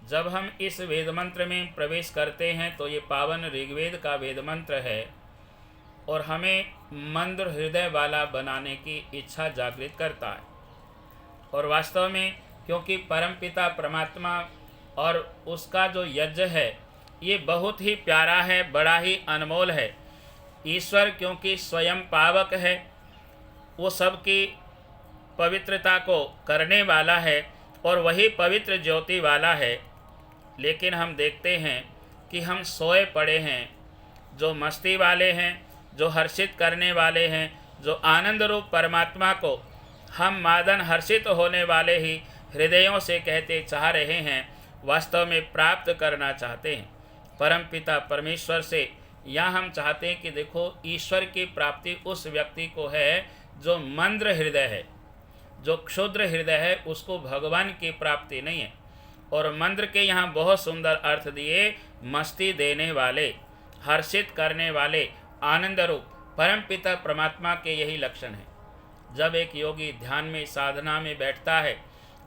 जब हम इस वेद मंत्र में प्रवेश करते हैं तो ये पावन ऋग्वेद का वेद मंत्र है और हमें मंद्र हृदय वाला बनाने की इच्छा जागृत करता है। और वास्तव में क्योंकि परमपिता परमात्मा और उसका जो यज्ञ है ये बहुत ही प्यारा है, बड़ा ही अनमोल है। ईश्वर क्योंकि स्वयं पावक है, वो सबकी पवित्रता को करने वाला है और वही पवित्र ज्योति वाला है। लेकिन हम देखते हैं कि हम सोए पड़े हैं, जो मस्ती वाले हैं, जो हर्षित करने वाले हैं, जो आनंद रूप परमात्मा को हम मादन हर्षित होने वाले ही हृदयों से कहते चाह रहे हैं, वास्तव में प्राप्त करना चाहते हैं परमपिता परमेश्वर से। यहाँ हम चाहते हैं कि देखो ईश्वर की प्राप्ति उस व्यक्ति को है जो मंद्र हृदय है, जो क्षुद्र हृदय है, उसको भगवान की प्राप्ति नहीं है। और मंद्र के यहाँ बहुत सुंदर अर्थ दिए, मस्ती देने वाले, हर्षित करने वाले, आनंद रूप परमपिता परमात्मा के यही लक्षण है। जब एक योगी ध्यान में साधना में बैठता है,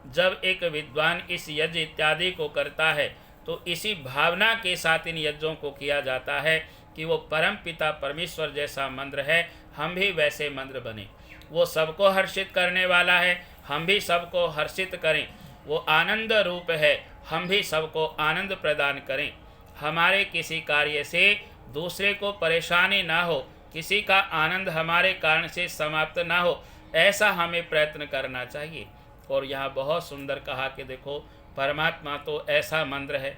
जब एक विद्वान इस यज्ञ इत्यादि को करता है, तो इसी भावना के साथ इन यज्ञों को किया जाता है कि वो परमपिता परमेश्वर जैसा मंत्र है, हम भी वैसे मंत्र बने। वो सबको हर्षित करने वाला है, हम भी सबको हर्षित करें। वो आनंद रूप है, हम भी सबको आनंद प्रदान करें। हमारे किसी कार्य से दूसरे को परेशानी ना हो, किसी का आनंद हमारे कारण से समाप्त ना हो, ऐसा हमें प्रयत्न करना चाहिए। और यहाँ बहुत सुंदर कहा कि देखो परमात्मा तो ऐसा मंत्र है,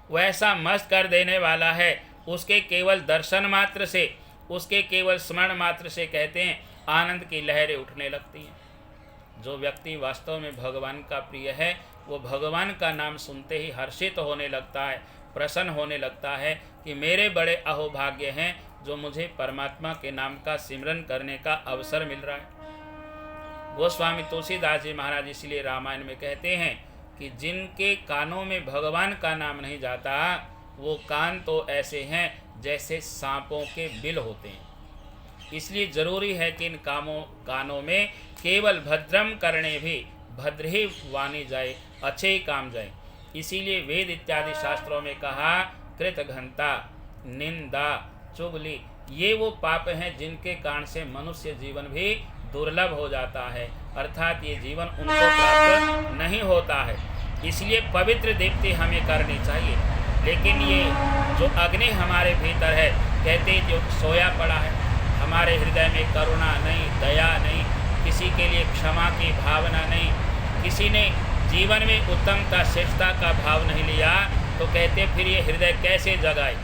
वो ऐसा मस्त कर देने वाला है, उसके केवल दर्शन मात्र से, उसके केवल स्मरण मात्र से कहते हैं आनंद की लहरें उठने लगती हैं। जो व्यक्ति वास्तव में भगवान का प्रिय है, वो भगवान का नाम सुनते ही हर्षित होने लगता है, प्रसन्न होने लगता है कि मेरे बड़े अहोभाग्य हैं जो मुझे परमात्मा के नाम का सिमरन करने का अवसर मिल रहा है। गोस्वामी तुलसीदास जी महाराज इसलिए रामायण में कहते हैं कि जिनके कानों में भगवान का नाम नहीं जाता, वो कान तो ऐसे हैं जैसे सांपों के बिल होते हैं। इसलिए जरूरी है कि इन कानों में केवल भद्रम करने भी भद्र ही वाणी जाए, अच्छे ही काम जाए। इसीलिए वेद इत्यादि शास्त्रों में कहा कृत घंटा, निंदा, चुगली, ये वो पाप हैं जिनके कारण से मनुष्य जीवन भी दुर्लभ हो जाता है, अर्थात ये जीवन उनको प्राप्त नहीं होता है। इसलिए पवित्र दीप्ति हमें करनी चाहिए। लेकिन ये जो अग्नि हमारे भीतर है, कहते जो सोया पड़ा है, हमारे हृदय में करुणा नहीं, दया नहीं, किसी के लिए क्षमा की भावना नहीं, किसी ने जीवन में उत्तमता श्रेष्ठता का भाव नहीं लिया, तो कहते फिर ये हृदय कैसे जगाए।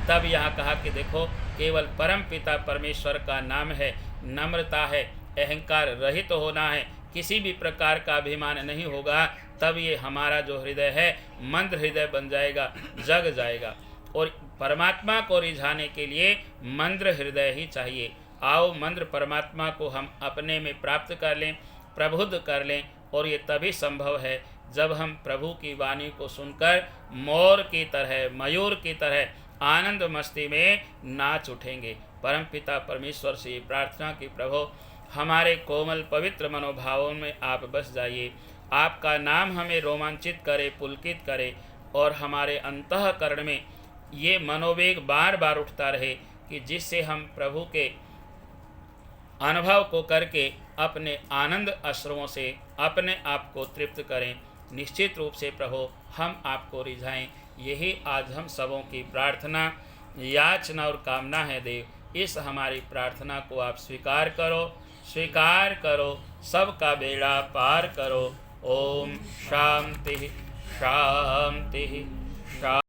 तब यहाँ कहा कि देखो केवल परम पिता परमेश्वर का नाम है, नम्रता है, अहंकार रहित होना है, किसी भी प्रकार का अभिमान नहीं होगा, तब ये हमारा जो हृदय है मंद्र हृदय बन जाएगा, जग जाएगा। और परमात्मा को रिझाने के लिए मंद्र हृदय ही चाहिए। आओ मंद्र परमात्मा को हम अपने में प्राप्त कर लें, प्रबुद्ध कर लें। और ये तभी संभव है जब हम प्रभु की वाणी को सुनकर मोर की तरह, मयूर की तरह आनंद मस्ती में नाच उठेंगे। परमपिता परमेश्वर से प्रार्थना की प्रभु हमारे कोमल पवित्र मनोभावों में आप बस जाइए, आपका नाम हमें रोमांचित करे, पुलकित करे, और हमारे अंतःकरण में ये मनोवेग बार बार उठता रहे कि जिससे हम प्रभु के अनुभव को करके अपने आनंद अश्रुओं से अपने आप को तृप्त करें। निश्चित रूप से प्रभु हम आपको रिझाएं, यही आज हम सबों की प्रार्थना, याचना और कामना है। देव इस हमारी प्रार्थना को आप स्वीकार करो, स्वीकार करो, सबका बेड़ा पार करो। ओम शांति शांति शांति।